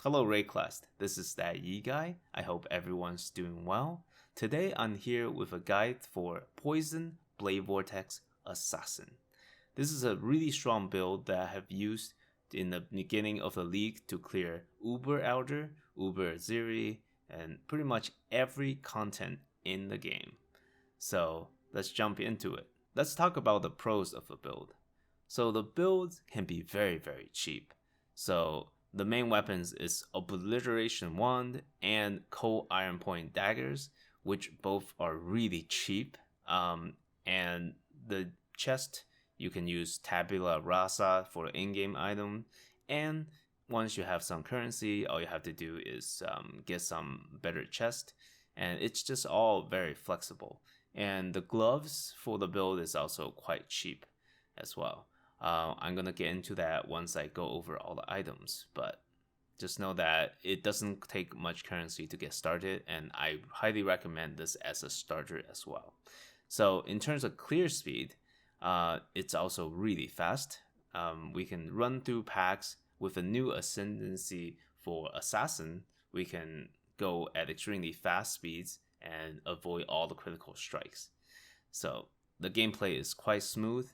Hello Rayclass, this is that Yi guy. I hope everyone's doing well. Today I'm here with a guide for Poison, Blade Vortex, Assassin. This is a really strong build that I have used in the beginning of the league to clear Uber Elder, Uber Aziri, and pretty much every content in the game. So let's jump into it. Let's talk about the pros of the build. So the build can be very cheap. So the main weapons is Obliteration Wand and Cold Iron Point Daggers, which both are really cheap. And the chest, you can use Tabula Rasa for in-game item. And once you have some currency, all you have to do is get some better chest. And it's just all very flexible. And the gloves for the build is also quite cheap as well. I'm gonna get into that once I go over all the items, but just know that it doesn't take much currency to get started, and I highly recommend this as a starter as well. So in terms of clear speed, it's also really fast. We can run through packs with a new Ascendency for Assassin. We can go at extremely fast speeds and avoid all the critical strikes. So the gameplay is quite smooth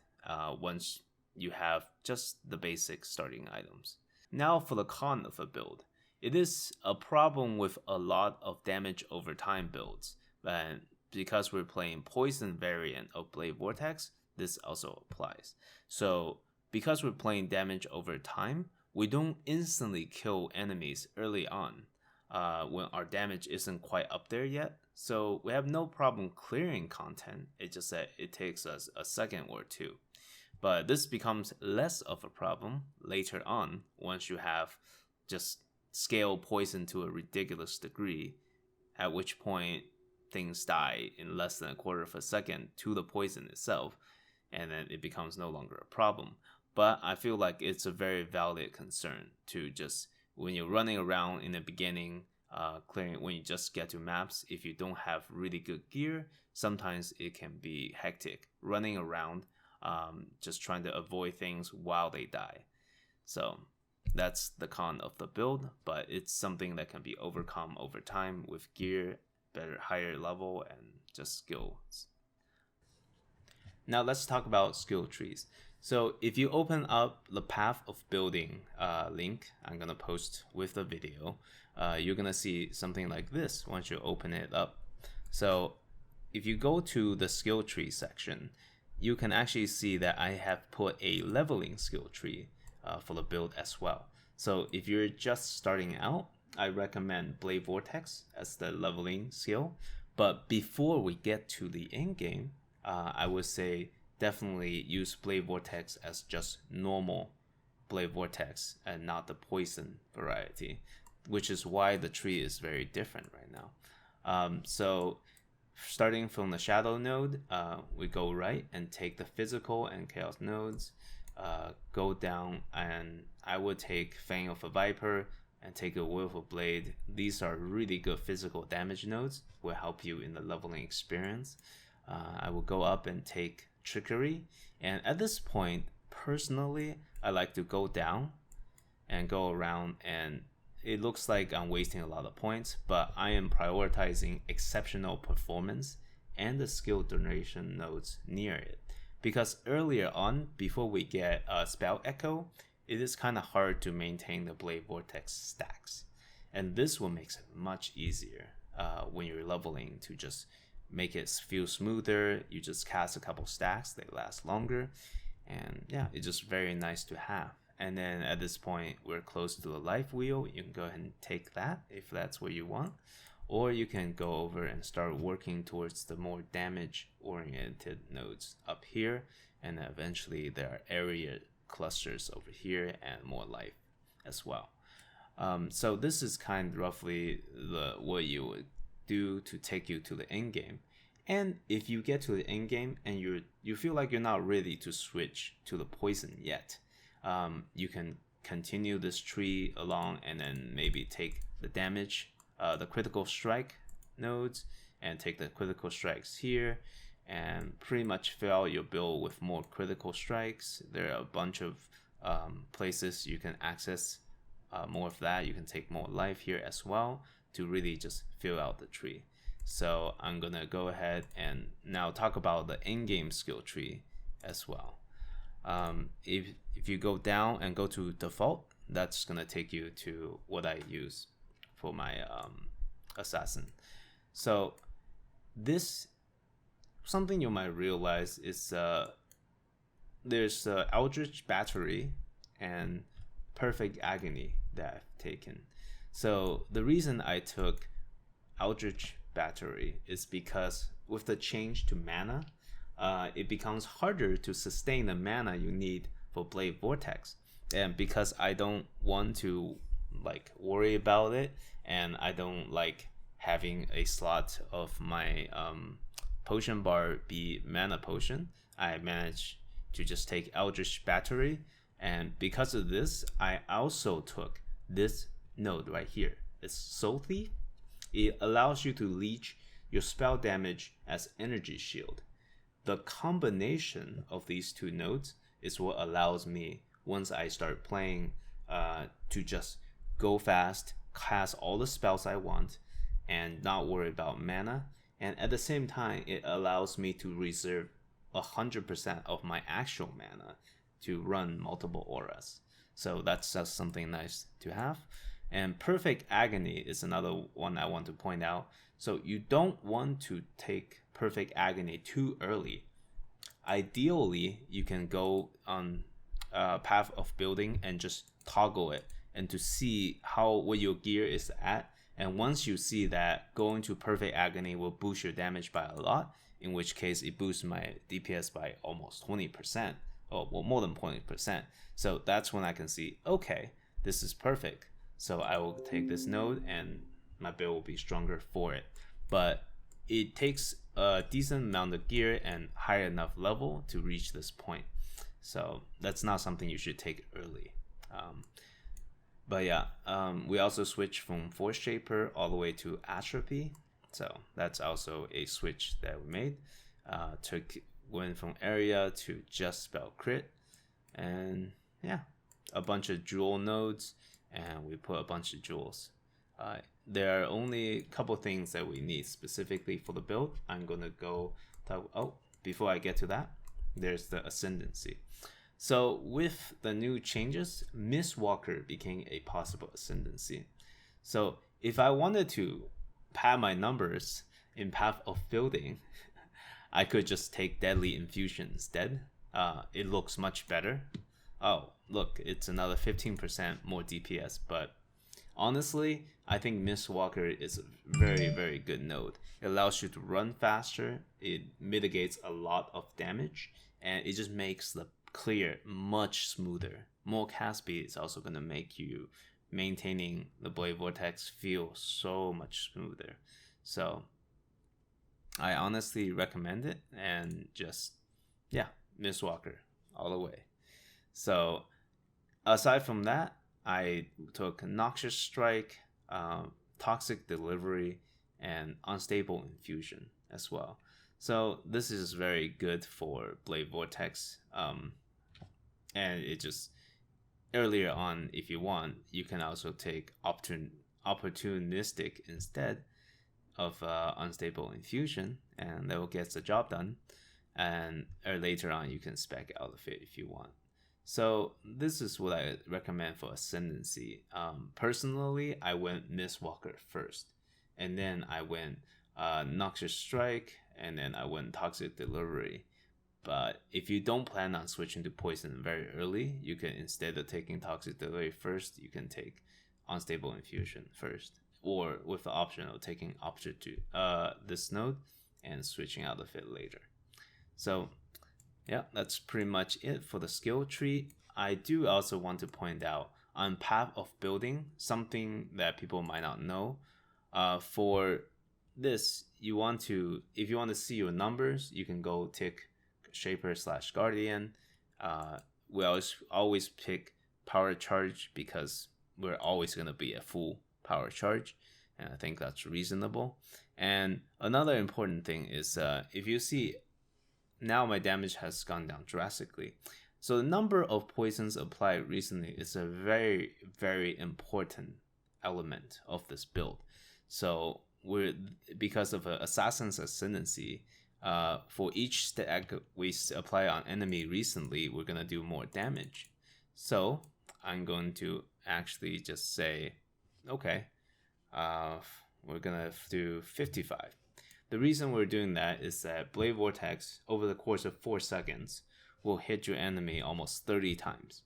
once you have just the basic starting items. Now for the con of a build. It is a problem with a lot of damage over time builds, and because we're playing poison variant of Blade Vortex, this also applies. So because we're playing damage over time, we don't instantly kill enemies early on when our damage isn't quite up there yet. So we have no problem clearing content, it's just that it takes us a second or two. But this becomes less of a problem later on once you have just scale poison to a ridiculous degree, at which point things die in less than a quarter of a second to the poison itself, and then it becomes no longer a problem. But I feel like it's a very valid concern to just, when you're running around in the beginning, clearing when you just get to maps, if you don't have really good gear, sometimes it can be hectic running around just trying to avoid things while they die. So that's the con of the build, but it's something that can be overcome over time with gear, better higher level, and just skills. Now let's talk about skill trees. So if you open up the path of building link I'm gonna post with the video, you're gonna see something like this once you open it up. So if you go to the skill tree section, you can actually see that I have put a leveling skill tree for the build as well. So if you're just starting out, I recommend Blade Vortex as the leveling skill. But before we get to the end game, I would say definitely use Blade Vortex as just normal Blade Vortex and not the poison variety, which is why the tree is very different right now. So starting from the shadow node, we go right and take the physical and chaos nodes, go down, and I would take Fang of a Viper and take a Willful Blade. These are really good physical damage nodes, will help you in the leveling experience. I will go up and take Trickery, and at this point, personally, I like to go down and go around, and it looks like I'm wasting a lot of points, but I am prioritizing exceptional performance and the skill donation nodes near it. Because earlier on, before we get Spell Echo, it is kind of hard to maintain the Blade Vortex stacks. And this will make it much easier when you're leveling to just make it feel smoother. You just cast a couple stacks, they last longer. And yeah, it's just very nice to have. And then at this point, we're close to the life wheel. You can go ahead and take that if that's what you want. Or you can go over and start working towards the more damage-oriented nodes up here. And eventually there are area clusters over here and more life as well. So this is kind of roughly what you would do to take you to the end game. And if you get to the end game and you feel like you're not ready to switch to the poison yet, you can continue this tree along and then maybe take the damage, the critical strike nodes, and take the critical strikes here, and pretty much fill out your build with more critical strikes. There are a bunch of places you can access more of that. You can take more life here as well to really just fill out the tree. So I'm gonna go ahead and now talk about the in-game skill tree as well. If you go down and go to default, that's gonna take you to what I use for my assassin. So this, something you might realize is there's Eldritch Battery and Perfect Agony that I've taken. So the reason I took Eldritch Battery is because with the change to mana, it becomes harder to sustain the mana you need for Blade Vortex. And because I don't want to like worry about it, and I don't like having a slot of my potion bar be mana potion, I managed to just take Eldritch Battery. And because of this, I also took this node right here. It's Soul Thief. It allows you to leech your spell damage as energy shield. The combination of these two nodes is what allows me, once I start playing, to just go fast, cast all the spells I want, and not worry about mana. And at the same time, it allows me to reserve 100% of my actual mana to run multiple auras. So that's just something nice to have. And Perfect Agony is another one I want to point out. So you don't want to take Perfect Agony too early. Ideally, you can go on path of building and just toggle it and to see what your gear is at. And once you see that, going to Perfect Agony will boost your damage by a lot, in which case it boosts my DPS by almost 20%, or well, more than 20%. So that's when I can see, okay, this is perfect. So I will take this node and my build will be stronger for it. But it takes a decent amount of gear and high enough level to reach this point. So that's not something you should take early. But yeah, we also switched from Force Shaper all the way to Atrophy. So that's also a switch that we made. Went from area to just spell crit. And yeah, a bunch of jewel nodes, and we put a bunch of jewels. There are only a couple things that we need specifically for the build. I'm gonna go before I get to that, there's the Ascendency. So with the new changes, Mistwalker became a possible Ascendency. So if I wanted to pad my numbers in path of building, I could just take Deadly Infusion instead. It looks much better. Oh, look, it's another 15% more DPS, but honestly, I think Mistwalker is a very, very good node. It allows you to run faster, it mitigates a lot of damage, and it just makes the clear much smoother. More cast speed is also going to make you maintaining the Blade Vortex feel so much smoother. So I honestly recommend it, and just, yeah, Mistwalker all the way. So aside from that, I took Noxious Strike, Toxic Delivery, and Unstable Infusion as well. So this is very good for Blade Vortex. And it just, earlier on, if you want, you can also take Opportunistic instead of Unstable Infusion, and that will get the job done. And later on, you can spec out of it if you want. So this is what I recommend for Ascendency. Personally, I went Mistwalker first, and then I went Noxious Strike, and then I went Toxic Delivery. But if you don't plan on switching to Poison very early, you can, instead of taking Toxic Delivery first, you can take Unstable Infusion first, or with the option of taking this node and switching out of it later. So yeah, that's pretty much it for the skill tree. I do also want to point out, on path of building, something that people might not know. For this, if you want to see your numbers, you can go tick Shaper/Guardian. We always pick Power Charge because we're always going to be at full Power Charge, and I think that's reasonable. And another important thing is, if you see, now my damage has gone down drastically. So the number of poisons applied recently is a very, very important element of this build. So because of Assassin's Ascendency, for each stack we apply on enemy recently, we're gonna do more damage. So I'm going to actually just say, okay, we're gonna do 55. The reason we're doing that is that Blade Vortex, over the course of 4 seconds, will hit your enemy almost 30 times.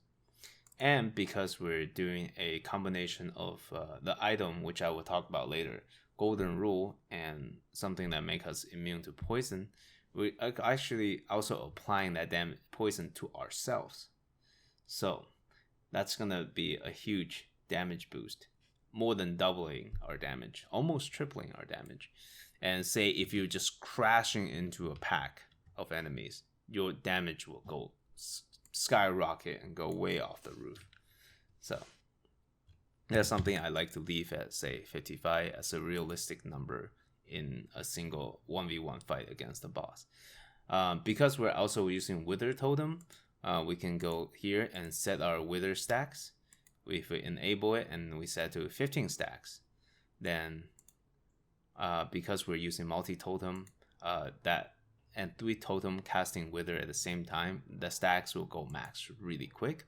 And because we're doing a combination of the item, which I will talk about later, Golden Rule, and something that makes us immune to poison, we are actually also applying that poison to ourselves. So that's gonna be a huge damage boost, more than doubling our damage, almost tripling our damage. And say if you're just crashing into a pack of enemies, your damage will go skyrocket and go way off the roof. So that's something I like to leave at, say, 55 as a realistic number in a single 1v1 fight against the boss. Because we're also using Wither Totem, we can go here and set our Wither stacks. If we enable it and we set to 15 stacks, then because we're using multi-totem, and 3 totem casting Wither at the same time, the stacks will go max really quick.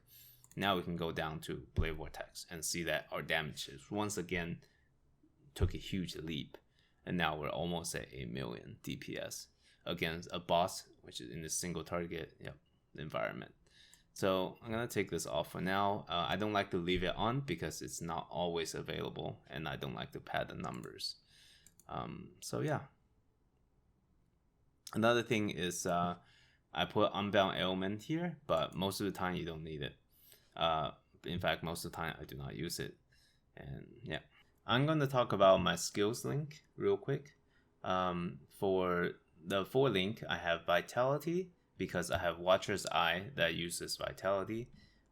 Now we can go down to Blade Vortex and see that our damage is once again took a huge leap, and now we're almost at 8 million DPS against a boss which is in the single target environment. So I'm gonna take this off for now. I don't like to leave it on because it's not always available, and I don't like to pad the numbers. So yeah. Another thing is I put Unbound Ailment here, but most of the time you don't need it. In fact, most of the time I do not use it. And yeah, I'm going to talk about my skills link real quick. For the 4 link, I have Vitality because I have Watcher's Eye that uses Vitality.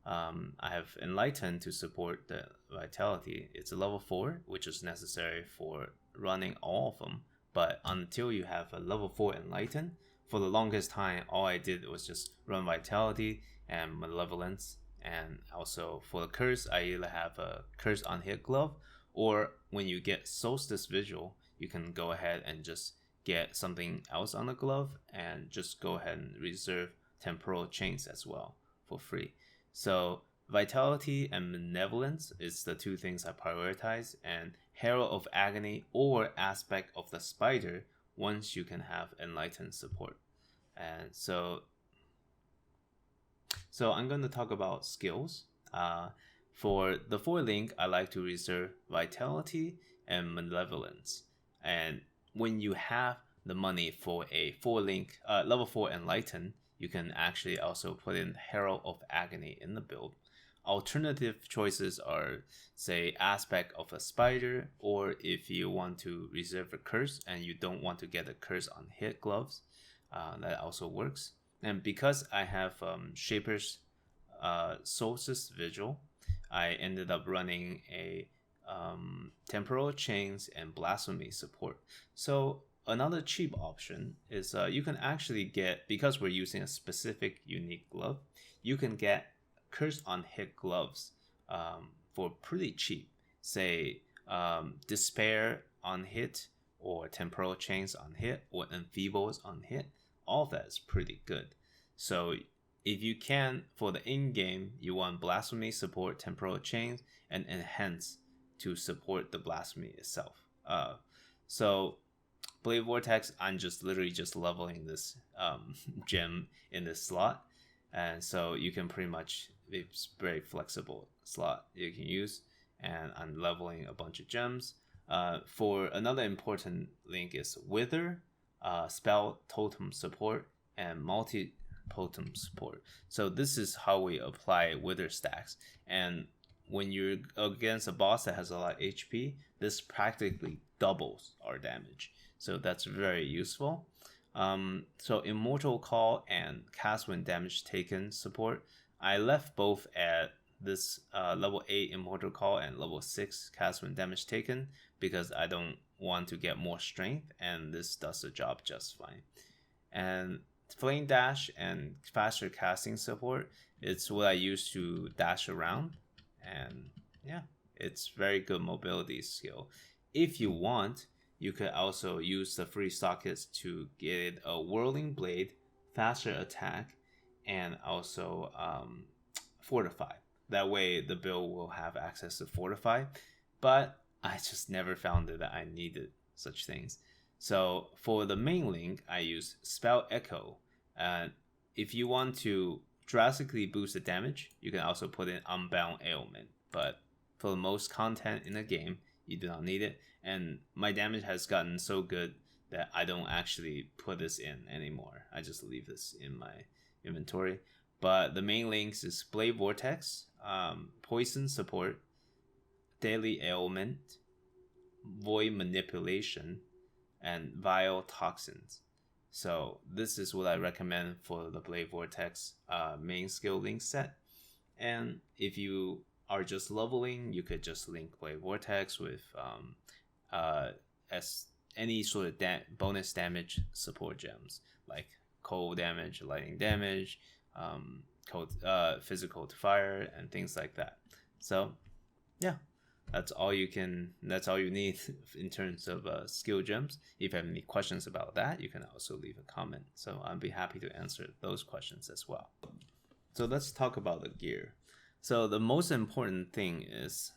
I have Enlighten to support the Vitality. It's a level 4, which is necessary for running all of them. But until you have a level 4 Enlighten, for the longest time, all I did was just run Vitality and Malevolence. And also for the Curse, I either have a Curse on Hit Glove, or when you get Solstice Visual, you can go ahead and just get something else on the glove and just go ahead and reserve Temporal Chains as well for free. So Vitality and Benevolence is the 2 things I prioritize, and Herald of Agony or Aspect of the Spider once you can have Enlightened support. And so I'm going to talk about skills. For the 4 link, I like to reserve Vitality and Malevolence. And when you have the money for a 4 link, level 4 Enlighten, you can actually also put in Herald of Agony in the build. Alternative choices are, say, Aspect of a Spider, or if you want to reserve a Curse and you don't want to get a Curse on Hit Gloves, that also works. And because I have Shaper's Solstice Vigil, I ended up running a Temporal Chains and Blasphemy support. So another cheap option is you can actually get, because we're using a specific unique glove, you can get Curse on Hit gloves for pretty cheap. Say Despair on hit, or Temporal Chains on hit, or Enfeebles on hit. All of that is pretty good. So if you can, for the in-game, you want Blasphemy support Temporal Chains and Enhance to support the Blasphemy itself. So Blade Vortex, I'm literally just leveling this gem in this slot. And so you can pretty much, it's very flexible slot you can use, and I'm leveling a bunch of gems. For another important link is Wither, Spell Totem support, and Multi-Totem support. So this is how we apply Wither stacks. And when you're against a boss that has a lot of HP, this practically doubles our damage. So that's very useful. So Immortal Call and Cast When Damage Taken support, I left both at this level 8 Immortal Call and level 6 Cast When Damage Taken because I don't want to get more strength, and this does the job just fine. And Flame Dash and faster casting support, It's what I use to dash around, and yeah, it's very good mobility skill. If you want, you could also use the free sockets to get a whirling blade, faster attack, and also fortify. That way the build will have access to fortify, but I just never found it that I needed such things. So for the main link, I use Spell Echo. If you want to drastically boost the damage, you can also put in Unbound Ailment. But for the most content in the game, you do not need it. And my damage has gotten so good that I don't actually put this in anymore. I just leave this in my inventory. But the main links is Blade Vortex, Poison Support, Daily Ailment, Void Manipulation, and Vile Toxins. So this is what I recommend for the Blade Vortex main skill link set. And if you are just leveling, you could just link Blade Vortex with as any sort of bonus damage support gems like cold damage, lightning damage, cold, physical to fire, and things like that. So yeah, that's all you need in terms of skill gems. If you have any questions about that, you can also leave a comment, so I'll be happy to answer those questions as well. So let's talk about the gear. So the most important thing is,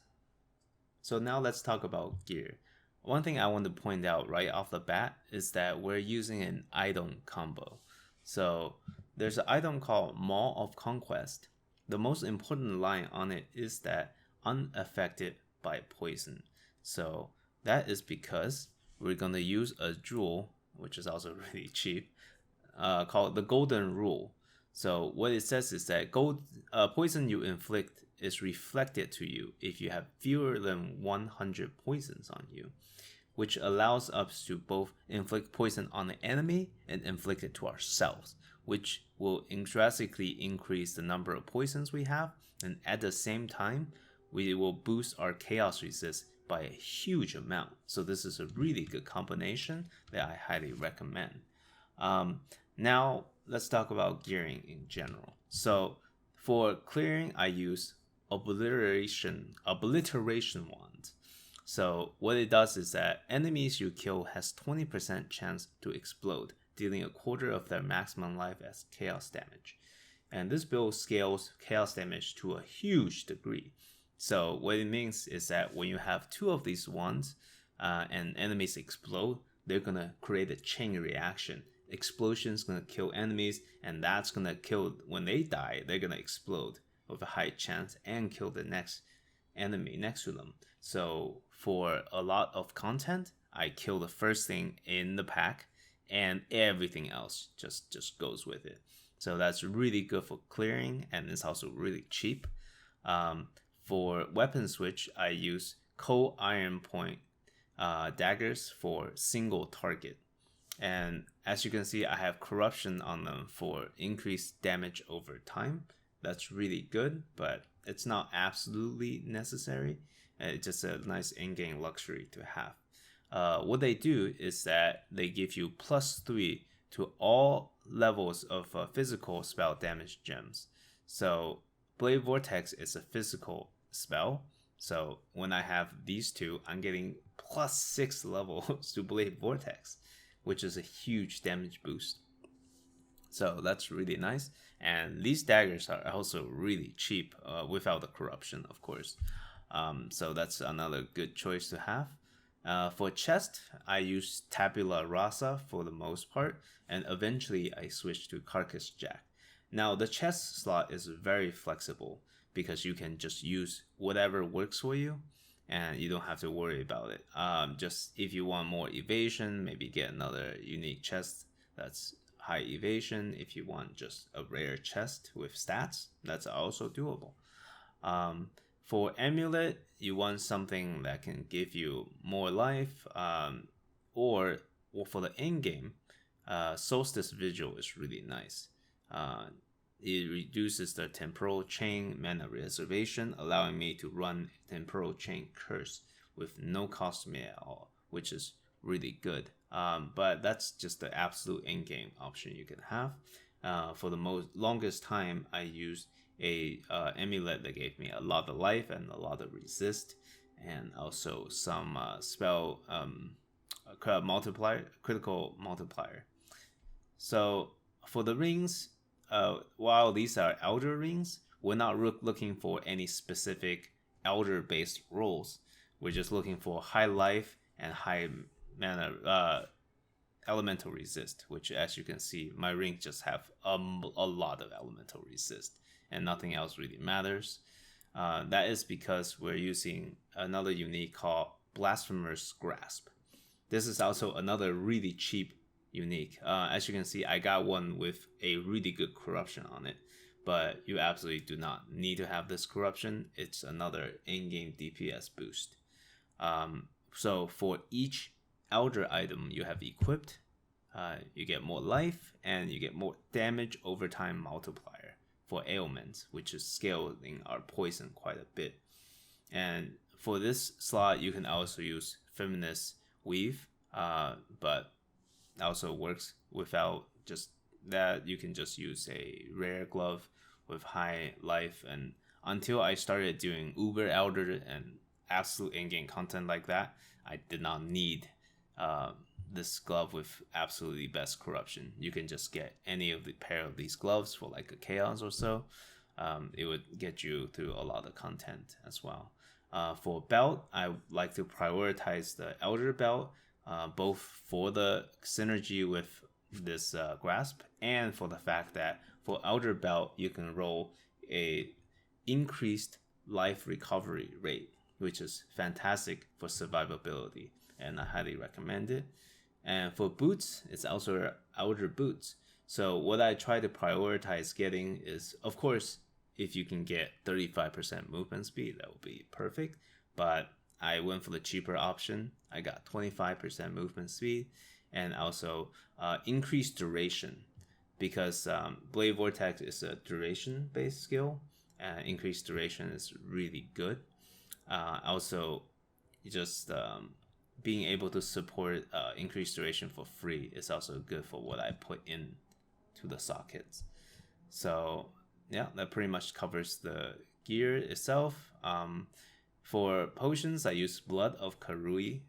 so now let's talk about gear. One thing I want to point out right off the bat is that we're using an item combo. So there's an item called Maw of Conquest. The most important line on it is that unaffected by poison. So that is because we're going to use a jewel, which is also really cheap, called the Golden Rule. So what it says is that poison you inflict is reflected to you if you have fewer than 100 poisons on you, which allows us to both inflict poison on the enemy and inflict it to ourselves, which will drastically increase the number of poisons we have, and at the same time, we will boost our chaos resist by a huge amount. So this is a really good combination that I highly recommend. Now let's talk about gearing in general. So for clearing, I use obliteration wand. So what it does is that enemies you kill has 20% chance to explode, dealing a quarter of their maximum life as chaos damage. And this build scales chaos damage to a huge degree. So what it means is that when you have two of these wands and enemies explode, they're going to create a chain reaction. Explosion's going to kill enemies, and that's going to kill, when they die, they're going to explode with a high chance and kill the next enemy next to them. So for a lot of content, I kill the first thing in the pack, and everything else just goes with it. So that's really good for clearing, and it's also really cheap. For weapon switch, I use cold iron point daggers for single target. And as you can see, I have corruption on them for increased damage over time. That's really good, but it's not absolutely necessary. It's just a nice in-game luxury to have. What they do is that they give you +3 to all levels of physical spell damage gems. So Blade Vortex is a physical spell. So when I have these two, I'm getting +6 levels to Blade Vortex, which is a huge damage boost. So that's really nice. And these daggers are also really cheap without the corruption, of course. So that's another good choice to have. For chest, I use Tabula Rasa for the most part, and eventually I switched to Carcass Jack. Now the chest slot is very flexible because you can just use whatever works for you, and you don't have to worry about it. Just if you want more evasion, maybe get another unique chest that's high evasion. If you want just a rare chest with stats, that's also doable. For amulet, you want something that can give you more life, or for the end game, Solstice Vigil is really nice. It reduces the temporal chain mana reservation, allowing me to run temporal chain curse with no cost to me at all, which is really good. But that's just the absolute end game option you can have. For the longest time, I used a amulet that gave me a lot of life and a lot of resist, and also some spell critical multiplier. So for the rings, while these are elder rings, we're not looking for any specific elder based roles. We're just looking for high life and high mana elemental resist, which, as you can see, my ring just have a lot of elemental resist, and nothing else really matters. That is because we're using another unique called Blasphemous Grasp. This is also another really cheap unique. As you can see, I got one with a really good corruption on it, but you absolutely do not need to have this corruption. It's another in-game DPS boost. So for each elder item you have equipped, you get more life and you get more damage over time multiplier for ailments, which is scaling our poison quite a bit. And for this slot, you can also use Feminist Weave, but also works without just that. You can just use a rare glove with high life, and until I started doing Uber Elder and absolute in-game content like that, I did not need this glove with absolutely best corruption. You can just get any of the pair of these gloves for like a chaos or so. It would get you through a lot of content as well. For belt, I like to prioritize the Elder belt, both for the synergy with this grasp and for the fact that for Elder belt you can roll a increased life recovery rate, which is fantastic for survivability, and I highly recommend it. And for boots, it's also Elder boots. So what I try to prioritize getting is, of course, if you can get 35% movement speed, that would be perfect. But I went for the cheaper option. I got 25% movement speed and also increased duration, because Blade Vortex is a duration-based skill. Increased duration is really good. Also, just being able to support increased duration for free is also good for what I put in to the sockets. So yeah, that pretty much covers the gear itself. For potions, I use Blood of Karui.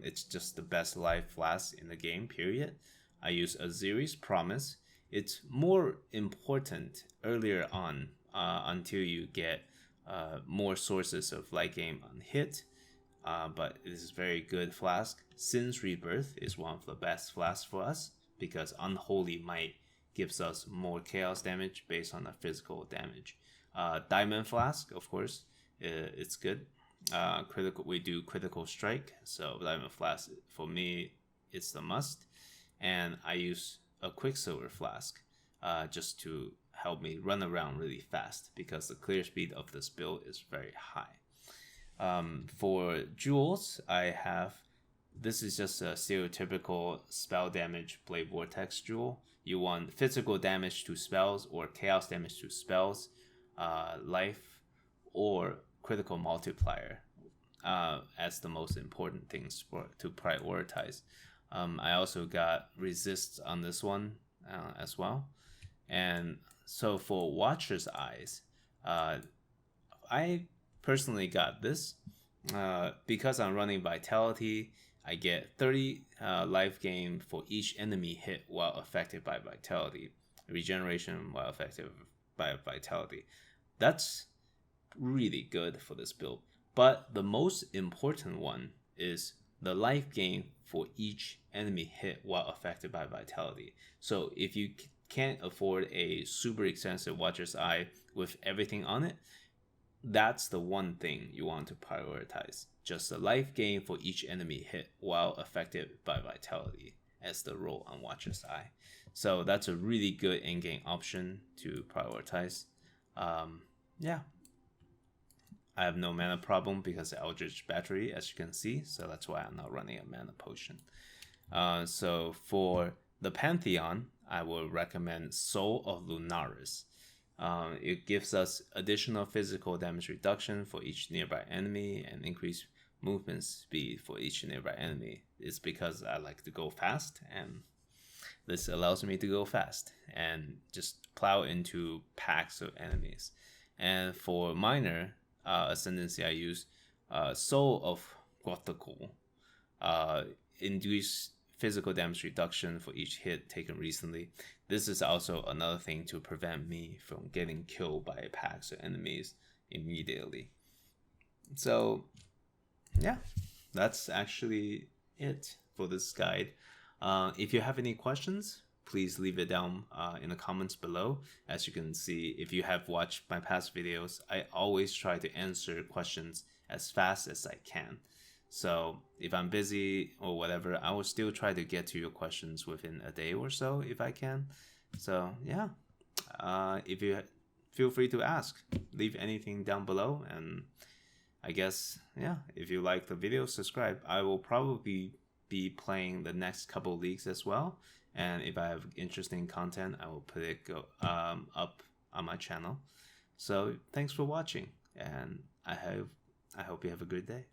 It's just the best life flask in the game, period. I use Aziri's Promise. It's more important earlier on until you get more sources of light game on hit. But it is a very good flask. Sin's Rebirth is one of the best flasks for us because Unholy Might gives us more chaos damage based on the physical damage. Diamond Flask, of course, it's good. We do critical strike, so Diamond Flask for me it's the must. And I use a Quicksilver Flask just to help me run around really fast because the clear speed of this build is very high. For jewels, this is just a stereotypical spell damage Blade Vortex jewel. You want physical damage to spells or chaos damage to spells, life, or critical multiplier as the most important things to prioritize. I also got resists on this one as well. And so for Watcher's Eyes, I personally got this because I'm running Vitality. I get 30 life gain for each enemy hit while affected by Vitality, regeneration while affected by Vitality. That's really good for this build. But the most important one is the life gain for each enemy hit while affected by Vitality. So if you can't afford a super expensive Watcher's Eye with everything on it, that's the one thing you want to prioritize. Just the life gain for each enemy hit while affected by Vitality as the roll on Watcher's Eye. So that's a really good in-game option to prioritize. Yeah. I have no mana problem because of Eldritch Battery, as you can see, so that's why I'm not running a mana potion. So for the Pantheon, I will recommend Soul of Lunaris. It gives us additional physical damage reduction for each nearby enemy and increased movement speed for each nearby enemy. It's because I like to go fast, and This allows me to go fast and just plow into packs of enemies. And for minor ascendancy, I use Soul of Gothakul. Induce physical damage reduction for each hit taken recently. This is also another thing to prevent me from getting killed by packs of enemies immediately. So yeah, that's actually it for this guide. If you have any questions, please leave it down in the comments below. As you can see, if you have watched my past videos, I always try to answer questions as fast as I can. So if I'm busy or whatever, I will still try to get to your questions within a day or so if I can. So yeah, if you feel free to ask, leave anything down below. And I guess, yeah, if you like the video, subscribe. I will probably be playing the next couple leagues as well. And if I have interesting content, I will put it up on my channel. So thanks for watching, and I hope you have a good day.